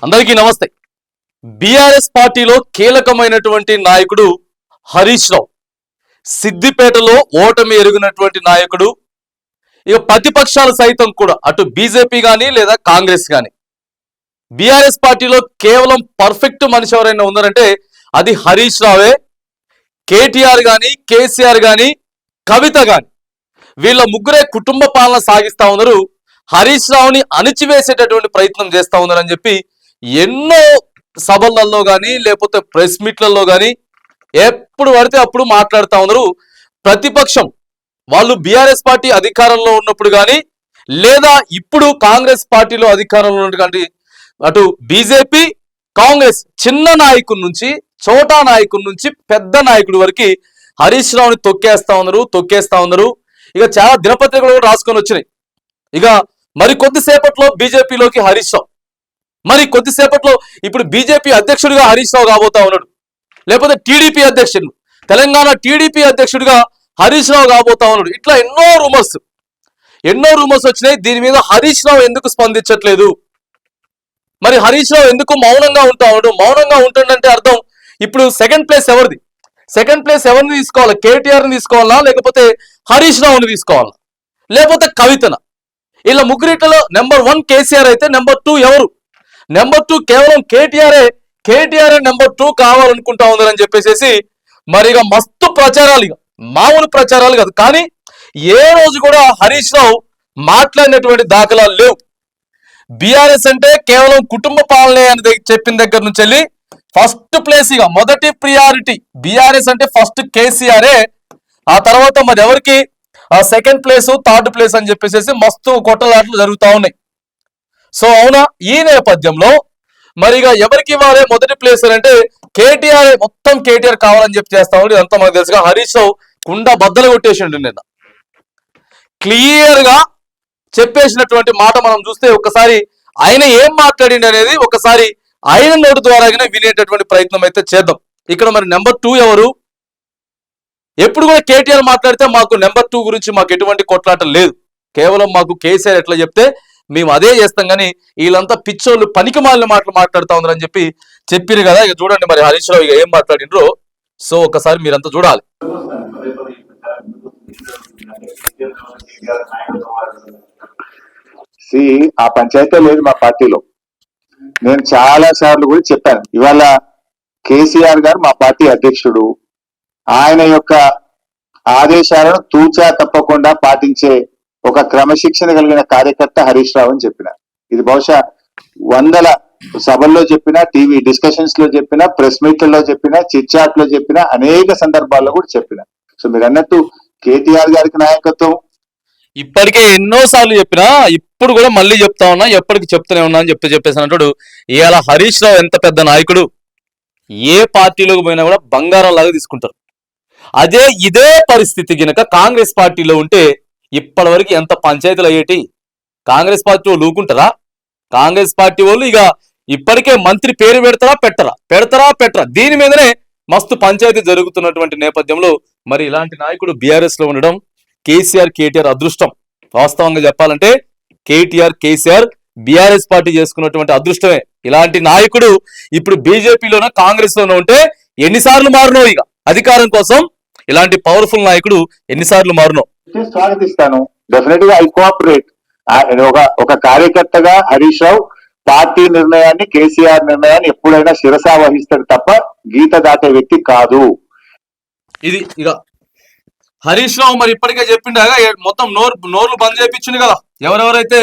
అందరికీ నమస్తే. బీఆర్ఎస్ పార్టీలో కీలకమైనటువంటి నాయకుడు హరీష్ రావు, సిద్దిపేటలో ఓటమి ఎరిగినటువంటి నాయకుడు. ఇక ప్రతిపక్షాలు సైతం కూడా అటు బీజేపీ కానీ లేదా కాంగ్రెస్ కానీ బీఆర్ఎస్ పార్టీలో కేవలం పర్ఫెక్ట్ మనిషి ఎవరైనా ఉన్నారంటే అది హరీష్ రావే. కేటీఆర్ కానీ, కేసీఆర్ కానీ, కవిత కానీ వీళ్ళ ముగ్గురే కుటుంబ పాలన సాగిస్తా ఉన్నారు. హరీష్ రావుని అణిచివేసేటటువంటి ప్రయత్నం చేస్తా ఉన్నారని చెప్పి ఎన్నో సభలలో కానీ లేకపోతే ప్రెస్ మీట్లలో కానీ ఎప్పుడు పడితే అప్పుడు మాట్లాడుతూ ఉన్నారు. ప్రతిపక్షం వాళ్ళు బీఆర్ఎస్ పార్టీ అధికారంలో ఉన్నప్పుడు కానీ లేదా ఇప్పుడు కాంగ్రెస్ పార్టీలో అధికారంలో ఉన్నటువంటి అటు బీజేపీ కాంగ్రెస్ చిన్న నాయకుడి నుంచి చోటా నాయకుడి నుంచి పెద్ద నాయకుడి వరకు హరీష్ రావుని తొక్కేస్తా ఉన్నారు. ఇక చాలా దినపత్రికలు కూడా రాసుకొని వచ్చినాయి. ఇక మరి కొద్దిసేపట్లో బీజేపీలోకి హరీష్ రావు, మరి కొద్దిసేపట్లో ఇప్పుడు బీజేపీ అధ్యక్షుడిగా హరీష్ రావు కాబోతా ఉన్నాడు, లేకపోతే టీడీపీ అధ్యక్షుడు తెలంగాణ టీడీపీ అధ్యక్షుడిగా హరీష్ రావు కాబోతా ఉన్నాడు. ఇట్లా ఎన్నో రూమర్స్ వచ్చినాయి. దీని మీద హరీష్ రావు ఎందుకు స్పందించట్లేదు, మరి హరీష్ రావు ఎందుకు మౌనంగా ఉంటా ఉన్నాడు? మౌనంగా ఉంటుండంటే అర్థం ఇప్పుడు సెకండ్ ప్లేస్ ఎవరిది? సెకండ్ ప్లేస్ ఎవరిని తీసుకోవాలా? కేటీఆర్ని తీసుకోవాలా, లేకపోతే హరీష్ రావుని తీసుకోవాలా, లేకపోతే కవితన? ఇలా ముగ్గురిట్లో నెంబర్ 1 కేసీఆర్ అయితే నెంబర్ 2 ఎవరు? నెంబర్ 2 కేవలం కేటీఆర్ నెంబర్ 2 కావాలనుకుంటా ఉందని చెప్పేసి మరి ఇక మస్తు ప్రచారాలు, ఇక మామూలు ప్రచారాలు కాదు. కానీ ఏ రోజు కూడా హరీష్ రావు మాట్లాడినటువంటి దాఖలాలు లేవు. బీఆర్ఎస్ అంటే కేవలం కుటుంబ పాలనే అని చెప్పిన దగ్గర నుంచి వెళ్ళి ఫస్ట్ ప్లేస్, ఇక మొదటి ప్రియారిటీ బీఆర్ఎస్ అంటే ఫస్ట్ కేసీఆరే. ఆ తర్వాత మరి ఎవరికి సెకండ్ ప్లేస్, థర్డ్ ప్లేస్ అని చెప్పేసి మస్తు కొట్టలాట్లు జరుగుతూ ఉన్నాయి. సో అవునా, ఈ నేపథ్యంలో మరి ఇక ఎవరికి వారే మొదటి ప్లేస్ అంటే కేటీఆర్, మొత్తం కేటీఆర్ కావాలని చెప్పి చేస్తా ఉండి ఇదంతా మనకు తెలుసుగా. హరీష్ రావు కుండ బద్దలు కొట్టేసిండు. నిన్న క్లియర్ గా చెప్పేసినటువంటి మాట మనం చూస్తే ఒకసారి ఆయన ఏం మాట్లాడింది అనేది ఒకసారి ఆయన నోటు ద్వారాగానే వినేటటువంటి ప్రయత్నం అయితే చేద్దాం. ఇక్కడ మరి నెంబర్ 2 ఎవరు? ఎప్పుడు కూడా కేటీఆర్ మాట్లాడితే మాకు నెంబర్ 2 గురించి మాకు ఎటువంటి కొట్లాట లేదు, కేవలం మాకు కేసీఆర్ ఎట్లా చెప్తే మేము అదే చేస్తాం. కానీ వీళ్ళంతా పిచ్చోళ్ళు పనికి మాలిన మాటలు మాట్లాడుతూ ఉన్నారని చెప్పిరు కదా. ఇక చూడండి మరి హరీష్ రావు ఇక ఏం మాట్లాడినరో. సో ఒకసారి మీరంతా చూడాలి. ఆ పంచాయతీ లేదు మా పార్టీలో. నేను చాలా సార్లు కూడా చెప్పాను. ఇవాళ కేసీఆర్ గారు మా పార్టీ అధ్యక్షుడు, ఆయన యొక్క ఆదేశాలను తూచా తప్పకుండా పాటించే ఒక క్రమశిక్షణ కలిగిన కార్యకర్త హరీష్ రావు అని చెప్పిన. ఇది బహుశా 100 సభల్లో చెప్పిన, టీవీ డిస్కషన్స్ లో చెప్పిన, ప్రెస్ మీట్లలో చెప్పిన, చిట్చాట్ లో చెప్పిన, అనేక సందర్భాల్లో కూడా చెప్పిన. సో మీరు అన్నట్టు కేటీఆర్ గారికి నాయకత్వం ఇప్పటికే ఎన్నోసార్లు చెప్పినా, ఇప్పుడు కూడా మళ్ళీ చెప్తా ఉన్నా, ఎప్పటికి చెప్తూనే ఉన్నా అని చెప్పేసి అంటాడు. ఇవాళ హరీష్ రావు ఎంత పెద్ద నాయకుడు, ఏ పార్టీలోకి పోయినా కూడా బంగారం లాగా తీసుకుంటారు. ఇదే పరిస్థితి గినక కాంగ్రెస్ పార్టీలో ఉంటే ఇప్పటి వరకు ఎంత పంచాయతీలు అయ్యేటి? కాంగ్రెస్ పార్టీ వాళ్ళు ఊరుకుంటారా? కాంగ్రెస్ పార్టీ వాళ్ళు ఇక ఇప్పటికే మంత్రి పేరు పెడతారా? దీని మీదనే మస్తు పంచాయతీ జరుగుతున్నటువంటి నేపథ్యంలో మరి ఇలాంటి నాయకుడు బీఆర్ఎస్ లో ఉండడం కేటీఆర్ అదృష్టం. వాస్తవంగా చెప్పాలంటే కేసీఆర్ బీఆర్ఎస్ పార్టీ చేసుకున్నటువంటి అదృష్టమే. ఇలాంటి నాయకుడు ఇప్పుడు బీజేపీలోనో కాంగ్రెస్ లోనో ఉంటే ఎన్నిసార్లు మారినో, ఇక అధికారం కోసం ఇలాంటి పవర్ఫుల్ నాయకుడు ఎన్నిసార్లు మారినో. స్వాగతిస్తాను. డెఫినెట్ గా ఐ కోఆపరేట్. ఒక కార్యకర్తగా హరీష్ రావు పార్టీ నిర్ణయాన్ని, కేసీఆర్ నిర్ణయాన్ని ఎప్పుడైనా శిరసా వహిస్తాడు తప్ప గీత దాటే వ్యక్తి కాదు. ఇది ఇక హరీష్ రావు మరి ఇప్పటికే చెప్పిండగా మొత్తం నోర్లు బంద్ చేయించింది కదా. ఎవరెవరైతే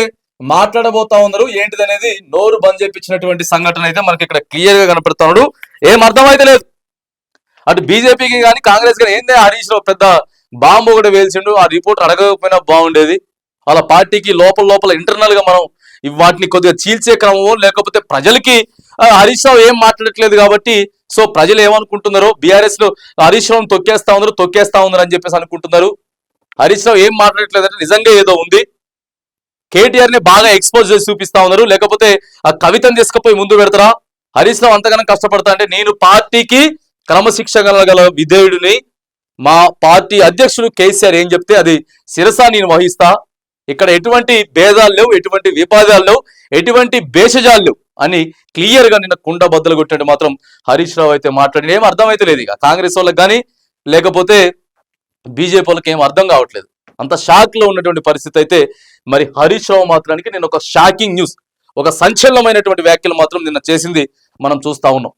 మాట్లాడబోతా ఉన్నారు ఏంటిదనేది నోరు బంద్ చేయించినటువంటి సంఘటన అయితే మనకి ఇక్కడ క్లియర్ గా కనపడుతున్నాడు. ఏం అర్థమైతే లేదు. అటు బీజేపీకి కానీ కాంగ్రెస్ కానీ ఏందే హరీష్ రావు పెద్ద బాంబు ఒకటి వేల్చిండు. ఆ రిపోర్ట్ అడగకపోయినా బాగుండేది. వాళ్ళ పార్టీకి లోపల ఇంటర్నల్ గా మనం వాటిని కొద్దిగా చీల్చే క్రమం, లేకపోతే ప్రజలకి హరీష్ రావు ఏం మాట్లాడట్లేదు కాబట్టి సో ప్రజలు ఏమనుకుంటున్నారో బీఆర్ఎస్ లో హరీష్ రావును తొక్కేస్తా ఉన్నారు అని చెప్పేసి అనుకుంటున్నారు. హరీష్ రావు ఏం మాట్లాడట్లేదు అంటే నిజంగా ఏదో ఉంది. కేటీఆర్ ని బాగా ఎక్స్పోజ్ చేసి చూపిస్తా ఉన్నారు, లేకపోతే ఆ కవితను తీసుకుపోయి ముందు పెడతారా? హరీష్ రావు అంతగానో కష్టపడతా అంటే నేను పార్టీకి క్రమశిక్షణ గల విధేయుడిని, మా పార్టీ అధ్యక్షుడు కేసీఆర్ ఏం చెప్తే అది శిరసా నేను వహిస్తా. ఇక్కడ ఎటువంటి భేదాలు లేవు, ఎటువంటి వివాదాలు లేవు. ఎటువంటి భేషజాలు అని క్లియర్ గా నిన్న కుండ బద్దలు కొట్టినట్టు మాత్రం హరీష్ రావు అయితే మాట్లాడి ఏం అర్థమైతే లేదు. ఇక కాంగ్రెస్ వాళ్ళకి కానీ లేకపోతే బీజేపీ వాళ్ళకి ఏం అర్థం కావట్లేదు. అంత షాక్ లో ఉన్నటువంటి పరిస్థితి అయితే మరి హరీష్ రావు మాత్రానికి నేను ఒక షాకింగ్ న్యూస్, ఒక సంచలనమైనటువంటి వ్యాఖ్యలు మాత్రం నిన్న చేసింది మనం చూస్తా ఉన్నాం.